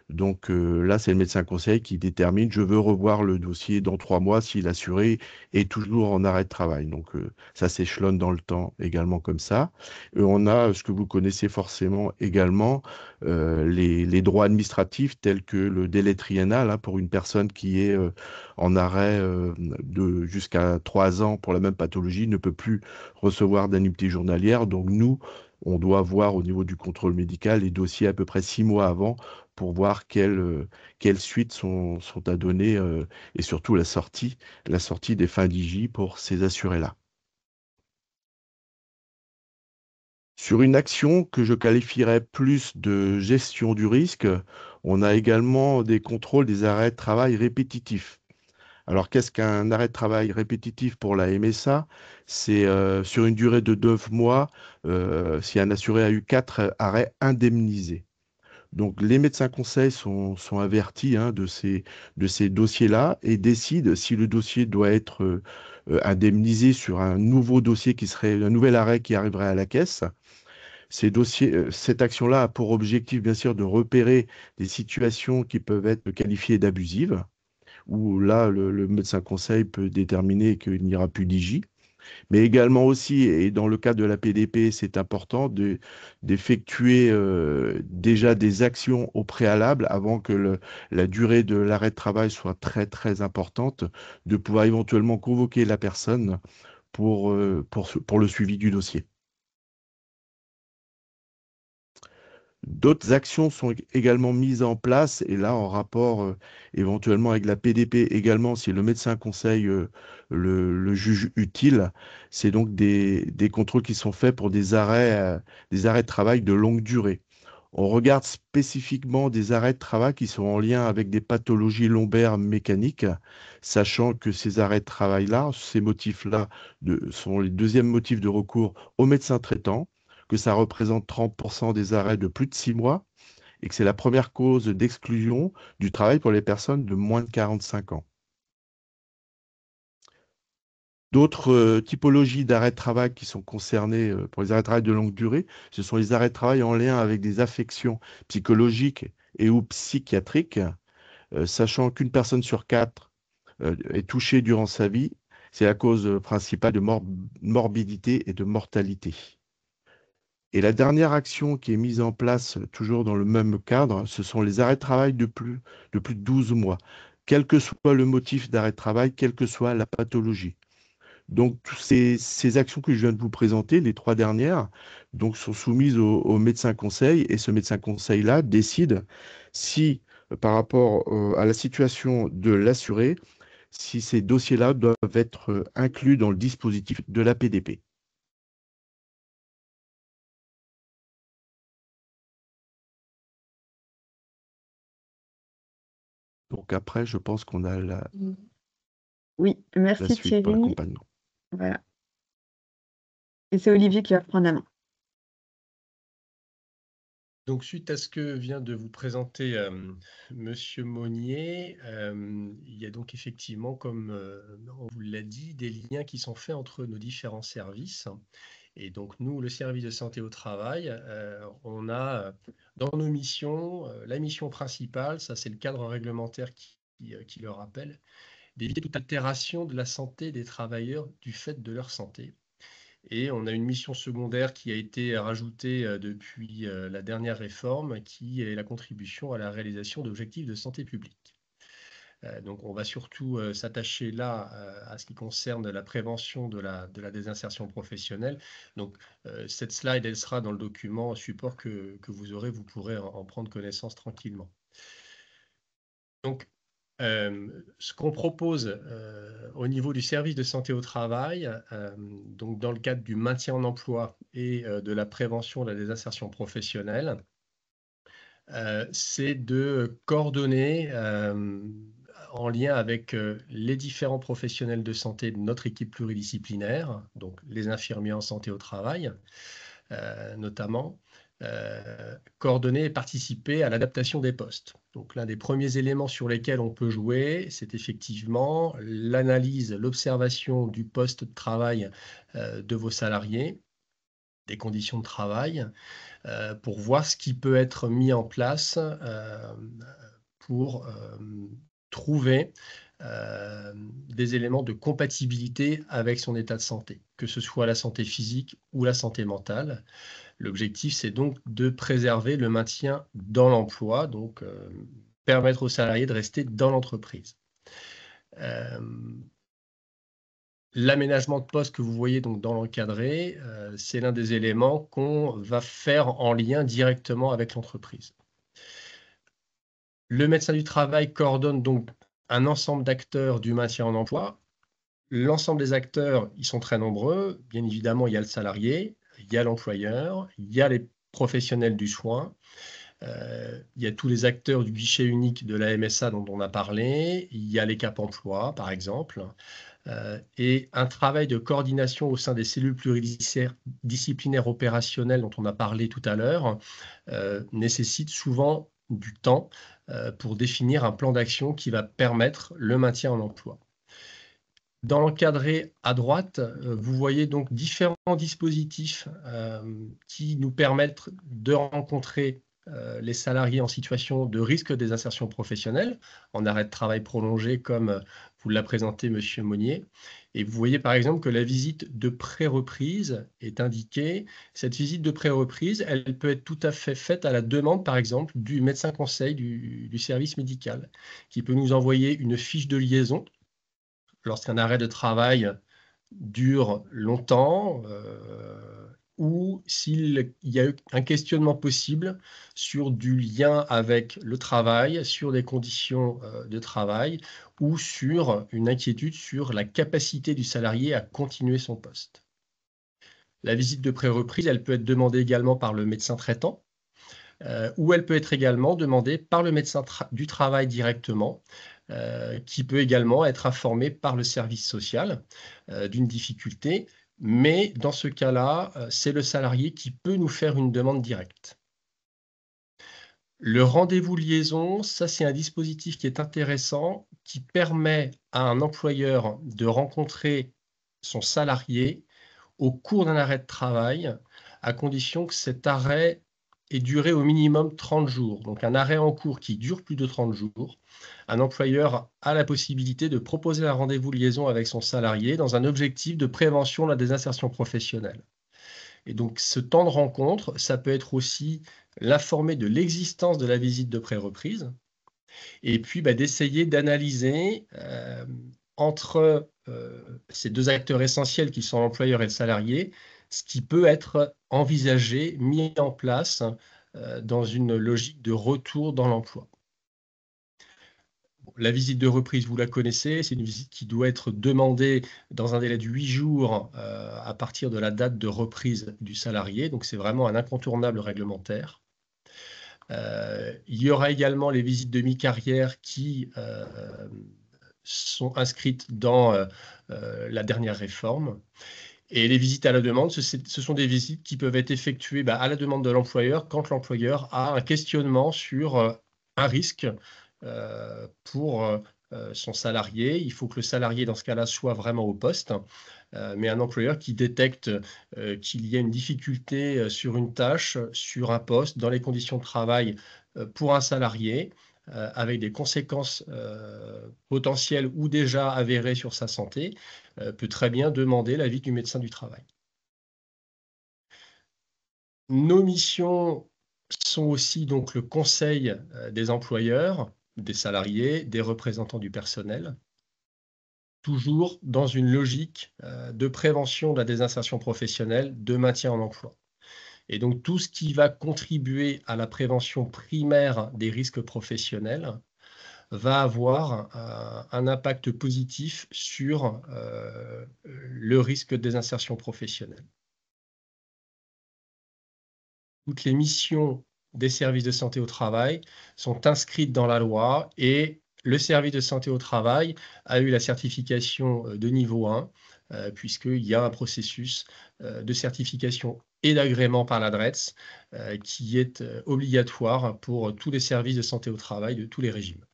Donc là, c'est le médecin conseil qui détermine, je veux revoir le dossier dans 3 mois si l'assuré est toujours en arrêt de travail. Donc ça s'échelonne dans le temps également comme ça. On a ce que vous connaissez forcément également, les droits administratifs tels que le délai triennal hein, pour une personne qui est en arrêt de jusqu'à 3 ans pour la même pathologie ne peut plus recevoir d'annuité journalière. Donc nous, on doit voir au niveau du contrôle médical les dossiers à peu près 6 mois avant pour voir quelles suites sont à donner et surtout la sortie des fins d'IJ pour ces assurés-là. Sur une action que je qualifierais plus de gestion du risque, on a également des contrôles des arrêts de travail répétitifs. Alors, qu'est-ce qu'un arrêt de travail répétitif pour la MSA? C'est sur une durée de 9 mois, si un assuré a eu 4 arrêts indemnisés. Donc, les médecins conseils sont avertis hein, de ces dossiers-là et décident si le dossier doit être indemnisé sur un nouveau dossier qui serait un nouvel arrêt qui arriverait à la caisse. Cette action-là a pour objectif, bien sûr, de repérer des situations qui peuvent être qualifiées d'abusives, où là, le médecin conseil peut déterminer qu'il n'y aura plus d'IJ. Mais également aussi, et dans le cas de la PDP, c'est important d'effectuer déjà des actions au préalable avant que la durée de l'arrêt de travail soit très, très importante, de pouvoir éventuellement convoquer la personne pour le suivi du dossier. D'autres actions sont également mises en place, et là en rapport éventuellement avec la PDP également, si le médecin conseille le juge utile. C'est donc des contrôles qui sont faits pour des arrêts de travail de longue durée. On regarde spécifiquement des arrêts de travail qui sont en lien avec des pathologies lombaires mécaniques, sachant que ces arrêts de travail-là, ces motifs-là sont les deuxièmes motifs de recours au médecin traitant, que ça représente 30% des arrêts de plus de 6 mois et que c'est la première cause d'exclusion du travail pour les personnes de moins de 45 ans. D'autres typologies d'arrêts de travail qui sont concernées pour les arrêts de travail de longue durée, ce sont les arrêts de travail en lien avec des affections psychologiques et ou psychiatriques, sachant qu'une personne sur 4 est touchée durant sa vie. C'est la cause principale de morbidité et de mortalité. Et la dernière action qui est mise en place, toujours dans le même cadre, ce sont les arrêts de travail de plus de 12 mois, quel que soit le motif d'arrêt de travail, quelle que soit la pathologie. Donc, toutes ces actions que je viens de vous présenter, les 3 dernières, donc, sont soumises au médecin conseil, et ce médecin conseil-là décide si, par rapport à la situation de l'assuré, si ces dossiers-là doivent être inclus dans le dispositif de la PDP. Donc après, je pense qu'on a la Oui, merci suite pour Thierry. l'accompagnement. Voilà. Et c'est Olivier qui va prendre la main. Donc, suite à ce que vient de vous présenter Monsieur Monnier, il y a donc effectivement, comme on vous l'a dit, des liens qui sont faits entre nos différents services. Et donc, nous, le service de santé au travail, on a dans nos missions, la mission principale, ça c'est le cadre réglementaire qui le rappelle, d'éviter toute altération de la santé des travailleurs du fait de leur santé. Et on a une mission secondaire qui a été rajoutée depuis la dernière réforme, qui est la contribution à la réalisation d'objectifs de santé publique. Donc on va surtout s'attacher là à ce qui concerne la prévention de la désinsertion professionnelle. Donc cette slide, elle sera dans le document support que vous aurez, vous pourrez en prendre connaissance tranquillement. Donc ce qu'on propose au niveau du service de santé au travail, donc dans le cadre du maintien en emploi et de la prévention de la désinsertion professionnelle, c'est de coordonner en lien avec les différents professionnels de santé de notre équipe pluridisciplinaire, donc les infirmiers en santé au travail notamment, coordonner et participer à l'adaptation des postes. Donc l'un des premiers éléments sur lesquels on peut jouer, c'est effectivement l'analyse, l'observation du poste de travail de vos salariés, des conditions de travail, pour voir ce qui peut être mis en place pour trouver des éléments de compatibilité avec son état de santé, que ce soit la santé physique ou la santé mentale. L'objectif, c'est donc de préserver le maintien dans l'emploi, donc permettre aux salariés de rester dans l'entreprise. L'aménagement de poste que vous voyez donc dans l'encadré, c'est l'un des éléments qu'on va faire en lien directement avec l'entreprise. Le médecin du travail coordonne donc un ensemble d'acteurs du maintien en emploi. L'ensemble des acteurs, ils sont très nombreux. Bien évidemment, il y a le salarié, il y a l'employeur, il y a les professionnels du soin, il y a tous les acteurs du guichet unique de la MSA dont on a parlé, il y a les Cap Emploi, par exemple, et un travail de coordination au sein des cellules pluridisciplinaires opérationnelles dont on a parlé tout à l'heure nécessite souvent du temps pour définir un plan d'action qui va permettre le maintien en emploi. Dans l'encadré à droite, vous voyez donc différents dispositifs qui nous permettent de rencontrer les salariés en situation de risque de désinsertion professionnelle, en arrêt de travail prolongé, comme vous l'a présenté M. Monnier. Et vous voyez par exemple que la visite de pré-reprise est indiquée. Cette visite de pré-reprise, elle peut être tout à fait faite à la demande, par exemple, du médecin conseil du service médical, qui peut nous envoyer une fiche de liaison lorsqu'un arrêt de travail dure longtemps ou s'il y a eu un questionnement possible sur du lien avec le travail, sur des conditions de travail, ou sur une inquiétude sur la capacité du salarié à continuer son poste. La visite de pré-reprise, elle peut être demandée également par le médecin traitant, ou elle peut être également demandée par le médecin du travail directement, qui peut également être informé par le service social d'une difficulté, mais dans ce cas-là, c'est le salarié qui peut nous faire une demande directe. Le rendez-vous liaison, ça c'est un dispositif qui est intéressant, qui permet à un employeur de rencontrer son salarié au cours d'un arrêt de travail, à condition que cet arrêt ait duré au minimum 30 jours. Donc un arrêt en cours qui dure plus de 30 jours, un employeur a la possibilité de proposer un rendez-vous liaison avec son salarié dans un objectif de prévention de la désinsertion professionnelle. Et donc ce temps de rencontre, ça peut être aussi l'informer de l'existence de la visite de pré-reprise, et puis d'essayer d'analyser entre ces deux acteurs essentiels qui sont l'employeur et le salarié, ce qui peut être envisagé, mis en place dans une logique de retour dans l'emploi. La visite de reprise, vous la connaissez, c'est une visite qui doit être demandée dans un délai de 8 jours à partir de la date de reprise du salarié, donc c'est vraiment un incontournable réglementaire. Il y aura également les visites de mi-carrière qui sont inscrites dans la dernière réforme. Et les visites à la demande, ce sont des visites qui peuvent être effectuées à la demande de l'employeur quand l'employeur a un questionnement sur un risque pour son salarié. Il faut que le salarié, dans ce cas-là, soit vraiment au poste. Mais un employeur qui détecte qu'il y a une difficulté sur une tâche, sur un poste, dans les conditions de travail pour un salarié, avec des conséquences potentielles ou déjà avérées sur sa santé, peut très bien demander l'avis du médecin du travail. Nos missions sont aussi donc le conseil des employeurs, des salariés, des représentants du personnel, toujours dans une logique de prévention de la désinsertion professionnelle, de maintien en emploi. Et donc tout ce qui va contribuer à la prévention primaire des risques professionnels va avoir un impact positif sur le risque de désinsertion professionnelle. Toutes les missions des services de santé au travail sont inscrites dans la loi et le service de santé au travail a eu la certification de niveau 1, puisqu'il y a un processus de certification et d'agrément par l'ADRETS qui est obligatoire pour tous les services de santé au travail de tous les régimes.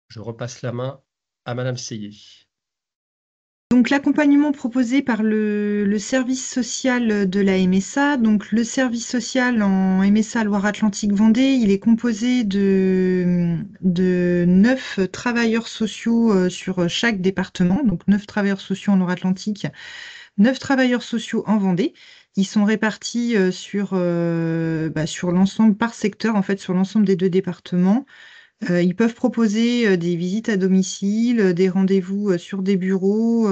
Je repasse la main à Madame Seyé. Donc l'accompagnement proposé par le service social de la MSA, donc le service social en MSA Loire-Atlantique Vendée, il est composé de 9 travailleurs sociaux sur chaque département, donc 9 travailleurs sociaux en Loire-Atlantique, 9 travailleurs sociaux en Vendée. Ils sont répartis sur l'ensemble, par secteur, en fait, sur l'ensemble des 2 départements. Ils peuvent proposer des visites à domicile, des rendez-vous sur des bureaux,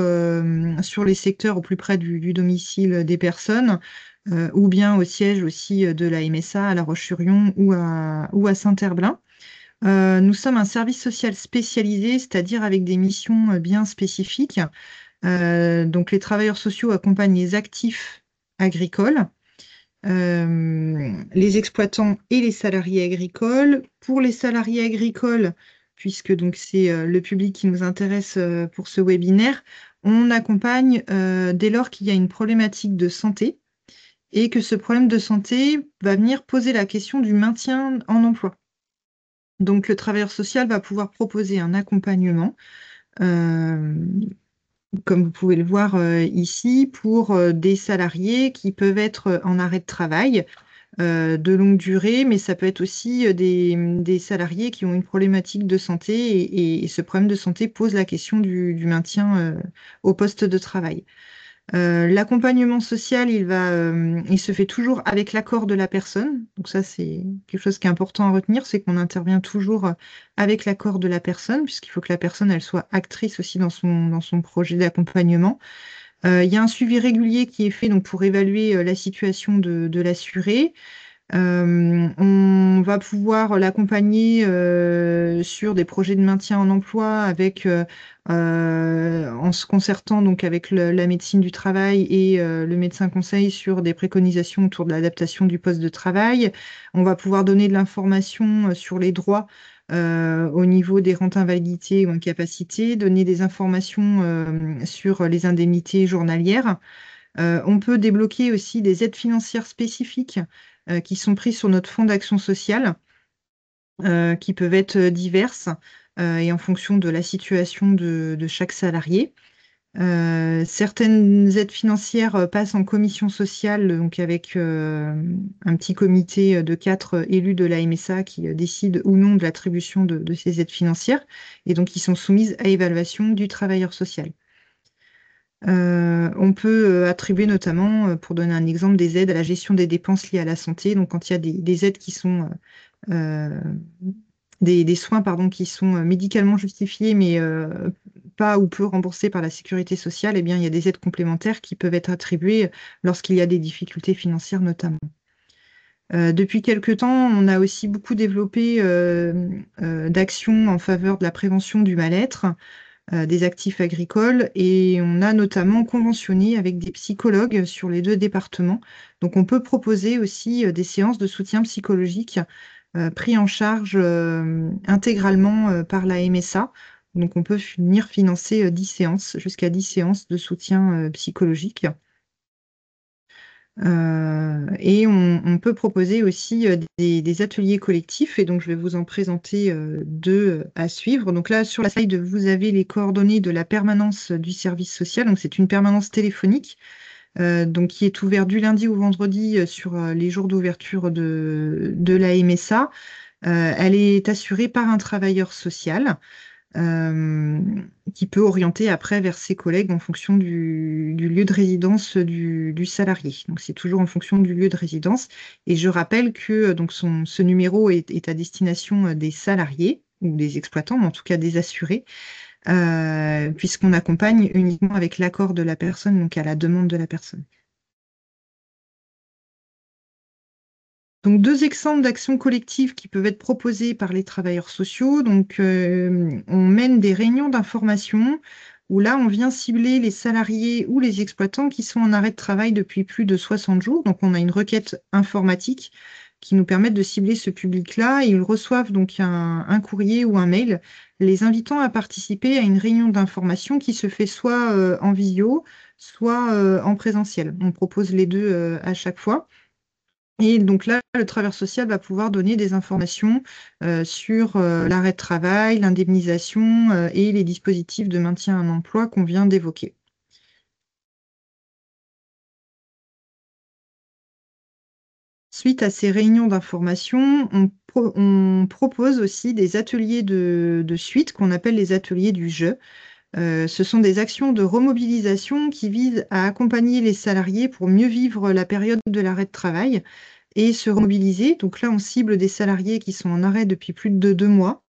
sur les secteurs au plus près du domicile des personnes, ou bien au siège aussi de la MSA à La Roche-sur-Yon ou à Saint-Herblain. Nous sommes un service social spécialisé, c'est-à-dire avec des missions bien spécifiques. Donc les travailleurs sociaux accompagnent les actifs agricoles, les exploitants et les salariés agricoles. Pour les salariés agricoles, puisque donc c'est le public qui nous intéresse pour ce webinaire, on accompagne dès lors qu'il y a une problématique de santé et que ce problème de santé va venir poser la question du maintien en emploi. Donc le travailleur social va pouvoir proposer un accompagnement comme vous pouvez le voir ici, pour des salariés qui peuvent être en arrêt de travail de longue durée, mais ça peut être aussi des salariés qui ont une problématique de santé et ce problème de santé pose la question du maintien au poste de travail. L'accompagnement social, il se fait toujours avec l'accord de la personne. Donc ça, c'est quelque chose qui est important à retenir, c'est qu'on intervient toujours avec l'accord de la personne, puisqu'il faut que la personne, elle soit actrice aussi dans son projet d'accompagnement. Il y a un suivi régulier qui est fait donc, pour évaluer la situation de l'assuré. On va pouvoir l'accompagner sur des projets de maintien en emploi en se concertant donc avec la médecine du travail et le médecin conseil sur des préconisations autour de l'adaptation du poste de travail. On va pouvoir donner de l'information sur les droits au niveau des rentes invalidité ou incapacité, donner des informations sur les indemnités journalières. On peut débloquer aussi des aides financières spécifiques qui sont prises sur notre fonds d'action sociale, qui peuvent être diverses et en fonction de la situation de chaque salarié. Certaines aides financières passent en commission sociale, donc avec un petit comité de 4 élus de la MSA qui décident ou non de l'attribution de ces aides financières et donc qui sont soumises à évaluation du travailleur social. On peut attribuer notamment, pour donner un exemple, des aides à la gestion des dépenses liées à la santé. Donc, quand il y a des aides qui sont des soins pardon, qui sont médicalement justifiés, mais pas ou peu remboursés par la sécurité sociale, eh bien, il y a des aides complémentaires qui peuvent être attribuées lorsqu'il y a des difficultés financières notamment. Depuis quelque temps, on a aussi beaucoup développé d'actions en faveur de la prévention du mal-être des actifs agricoles et on a notamment conventionné avec des psychologues sur les 2 départements. Donc on peut proposer aussi des séances de soutien psychologique pris en charge intégralement par la MSA. Donc on peut venir financer 10 séances, jusqu'à 10 séances de soutien psychologique. Et on peut proposer aussi des ateliers collectifs, et donc je vais vous en présenter 2 à suivre. Donc là, sur la slide, vous avez les coordonnées de la permanence du service social. Donc c'est une permanence téléphonique, donc qui est ouverte du lundi au vendredi sur les jours d'ouverture de la MSA. Elle est assurée par un travailleur social euh, qui peut orienter après vers ses collègues en fonction du lieu de résidence du salarié. Donc c'est toujours en fonction du lieu de résidence. Et je rappelle que donc ce numéro est à destination des salariés ou des exploitants, mais en tout cas des assurés, puisqu'on accompagne uniquement avec l'accord de la personne, donc à la demande de la personne. Donc, 2 exemples d'actions collectives qui peuvent être proposées par les travailleurs sociaux. Donc, on mène des réunions d'information où là, on vient cibler les salariés ou les exploitants qui sont en arrêt de travail depuis plus de 60 jours. Donc, on a une requête informatique qui nous permet de cibler ce public-là et ils reçoivent donc un courrier ou un mail les invitant à participer à une réunion d'information qui se fait soit en visio, soit en présentiel. On propose les 2 à chaque fois. Et donc là, le travailleur social va pouvoir donner des informations sur l'arrêt de travail, l'indemnisation et les dispositifs de maintien en emploi qu'on vient d'évoquer. Suite à ces réunions d'information, on propose aussi des ateliers de suite qu'on appelle les ateliers du jeu. Ce sont des actions de remobilisation qui visent à accompagner les salariés pour mieux vivre la période de l'arrêt de travail et se remobiliser. Donc là, on cible des salariés qui sont en arrêt depuis plus de 2 mois,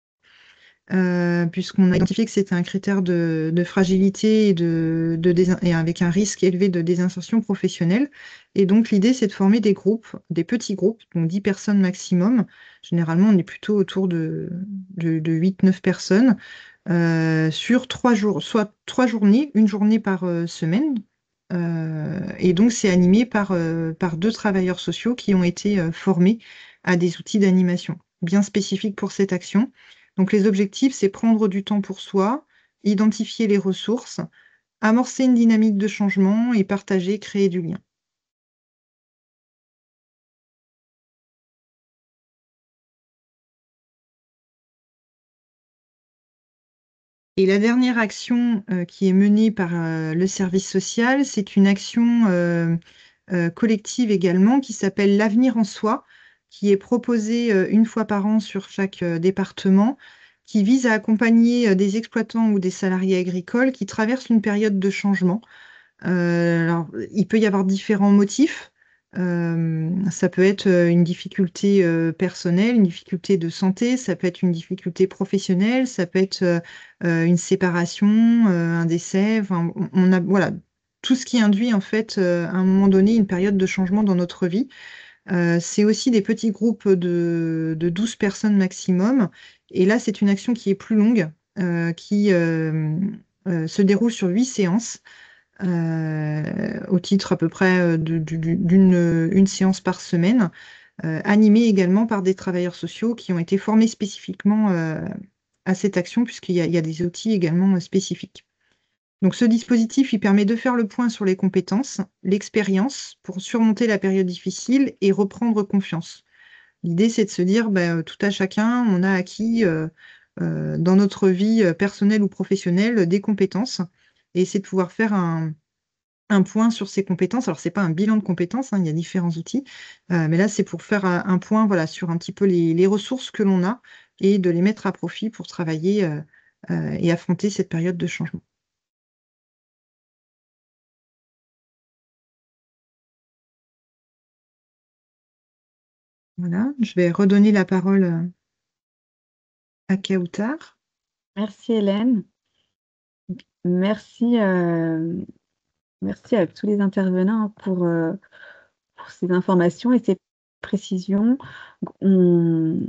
puisqu'on a identifié que c'était un critère de fragilité et avec un risque élevé de désinsertion professionnelle. Et donc l'idée, c'est de former des groupes, des petits groupes, donc 10 personnes maximum. Généralement, on est plutôt autour de 8-9 personnes sur 3 jours, soit 3 journées, une journée par semaine. Et donc, c'est animé par 2 travailleurs sociaux qui ont été formés à des outils d'animation bien spécifiques pour cette action. Donc, les objectifs, c'est prendre du temps pour soi, identifier les ressources, amorcer une dynamique de changement et partager, créer du lien. Et la dernière action qui est menée par le service social, c'est une action collective également qui s'appelle l'Avenir en soi, qui est proposée une fois par an sur chaque département, qui vise à accompagner des exploitants ou des salariés agricoles qui traversent une période de changement. Alors, il peut y avoir différents motifs. Ça peut être une difficulté personnelle, une difficulté de santé, ça peut être une difficulté professionnelle, ça peut être une séparation, un décès. Enfin, on a voilà, tout ce qui induit en fait à un moment donné une période de changement dans notre vie. C'est aussi des petits groupes de 12 personnes maximum. Et là, c'est une action qui est plus longue, qui se déroule sur 8 séances, au titre à peu près d'une séance par semaine, animée également par des travailleurs sociaux qui ont été formés spécifiquement à cette action, il y a des outils également spécifiques. Donc, ce dispositif, il permet de faire le point sur les compétences, l'expérience pour surmonter la période difficile et reprendre confiance. L'idée, c'est de se dire, tout à chacun, on a acquis dans notre vie personnelle ou professionnelle des compétences et c'est de pouvoir faire un point sur ces compétences. Alors, ce n'est pas un bilan de compétences, hein, il y a différents outils, mais là, c'est pour faire un point voilà, sur un petit peu les ressources que l'on a et de les mettre à profit pour travailler et affronter cette période de changement. Voilà, je vais redonner la parole à Kautar. Merci Hélène. Merci, merci à tous les intervenants pour ces informations et ces précisions. On,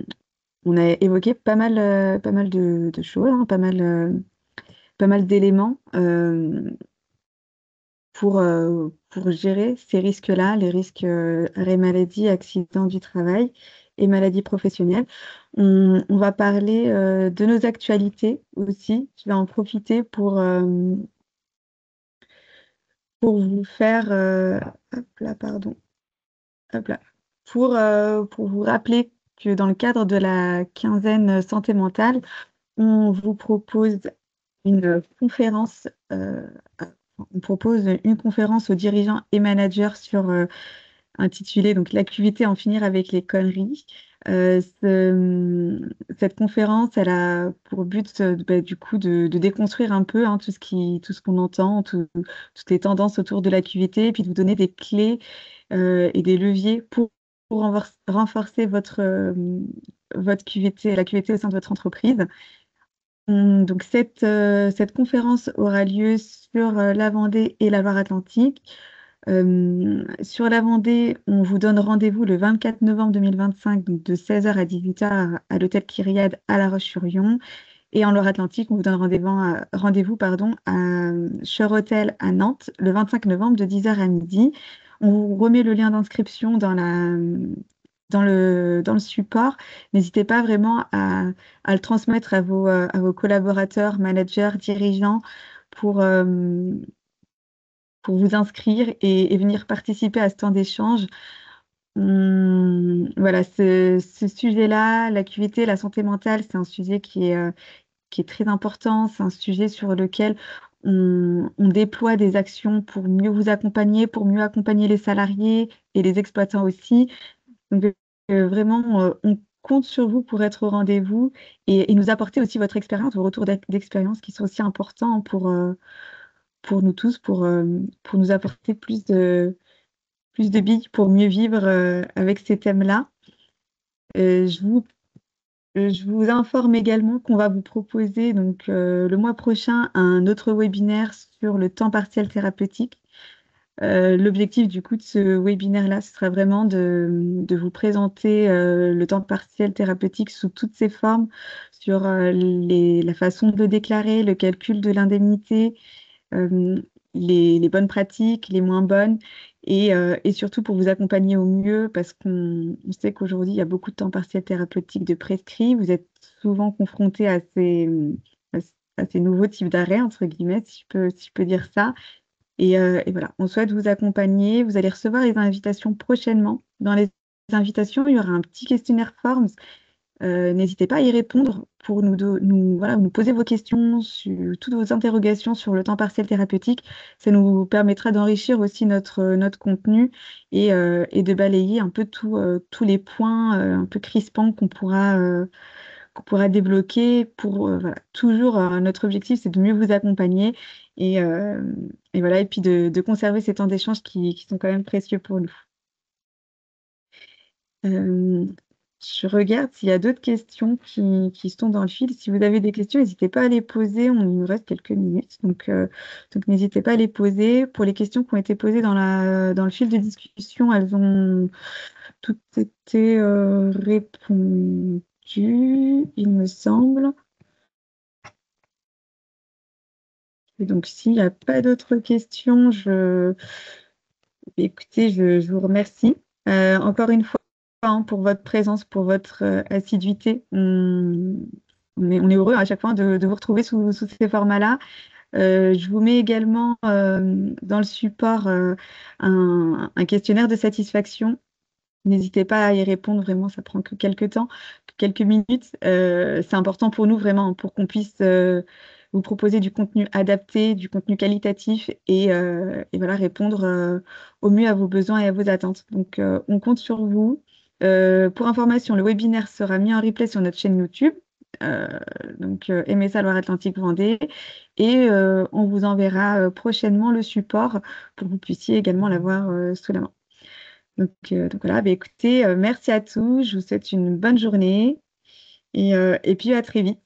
on a évoqué pas mal de choses, hein, pas mal d'éléments pour gérer ces risques-là, les risques arrêt maladie, accidents du travail et maladies professionnelles. On va parler de nos actualités aussi. Je vais en profiter pour vous faire, hop là, pardon, hop là, pour vous rappeler que dans le cadre de la quinzaine santé mentale, on vous propose une conférence, on propose une conférence aux dirigeants et managers intitulée donc l'AQVT en finir avec les conneries. Cette conférence, elle a pour but du coup de déconstruire un peu hein, tout ce qu'on entend, toutes les tendances autour de l'AQVT, et puis de vous donner des clés et des leviers pour renforcer votre QVT, la QVT au sein de votre entreprise. Donc cette conférence aura lieu sur la Vendée et la Loire-Atlantique. Sur la Vendée, on vous donne rendez-vous le 24 novembre 2025, donc de 16h à 18h à l'hôtel Kyriade à La Roche-sur-Yon. Et en Loire-Atlantique, on vous donne rendez-vous à Cheur Hôtel à Nantes le 25 novembre de 10h à midi. On vous remet le lien d'inscription dans le support. N'hésitez pas vraiment à le transmettre à vos collaborateurs, managers, dirigeants pour vous inscrire et venir participer à ce temps d'échange. Voilà, ce sujet-là, l'acuité, la santé mentale, c'est un sujet qui est très important. C'est un sujet sur lequel on déploie des actions pour mieux vous accompagner, pour mieux accompagner les salariés et les exploitants aussi. Donc, vraiment, on compte sur vous pour être au rendez-vous et nous apporter aussi votre expérience, vos retours d'expérience qui sont aussi importants pour nous tous, pour nous apporter plus de billes pour mieux vivre avec ces thèmes-là. Je vous informe également qu'on va vous proposer donc, le mois prochain un autre webinaire sur le temps partiel thérapeutique. L'objectif du coup de ce webinaire-là, ce sera vraiment de vous présenter le temps partiel thérapeutique sous toutes ses formes, sur la façon de le déclarer, le calcul de l'indemnité, les bonnes pratiques, les moins bonnes, et surtout pour vous accompagner au mieux, parce qu'on sait qu'aujourd'hui, il y a beaucoup de temps partiel thérapeutique de prescrits. Vous êtes souvent confrontés à ces nouveaux types d'arrêts, entre guillemets, si je peux dire ça. Et voilà, on souhaite vous accompagner. Vous allez recevoir les invitations prochainement. Dans les invitations, il y aura un petit questionnaire Forms. N'hésitez pas à y répondre pour nous poser vos questions, sur toutes vos interrogations sur le temps partiel thérapeutique. Ça nous permettra d'enrichir aussi notre contenu et de balayer un peu tous les points un peu crispants qu'on pourra débloquer voilà. Toujours, notre objectif, c'est de mieux vous accompagner et, voilà, et puis de conserver ces temps d'échange qui sont quand même précieux pour nous. Je regarde s'il y a d'autres questions qui sont dans le fil. Si vous avez des questions, n'hésitez pas à les poser. Il nous reste quelques minutes, donc n'hésitez pas à les poser. Pour les questions qui ont été posées dans le fil de discussion, elles ont toutes été répondues, il me semble. Et donc, s'il n'y a pas d'autres questions, écoutez, je vous remercie encore une fois pour votre présence, pour votre assiduité. On est heureux à chaque fois de vous retrouver sous ces formats-là. Je vous mets également dans le support un questionnaire de satisfaction. N'hésitez pas à y répondre, vraiment, ça prend que quelques temps, que quelques minutes. C'est important pour nous, vraiment, pour qu'on puisse vous proposer du contenu adapté, du contenu qualitatif et voilà, répondre au mieux à vos besoins et à vos attentes. Donc, on compte sur vous. Pour information, le webinaire sera mis en replay sur notre chaîne YouTube, donc MSA Loire-Atlantique Vendée, et on vous enverra prochainement le support pour que vous puissiez également l'avoir sous la main. Donc voilà, écoutez, merci à tous, je vous souhaite une bonne journée et puis à très vite.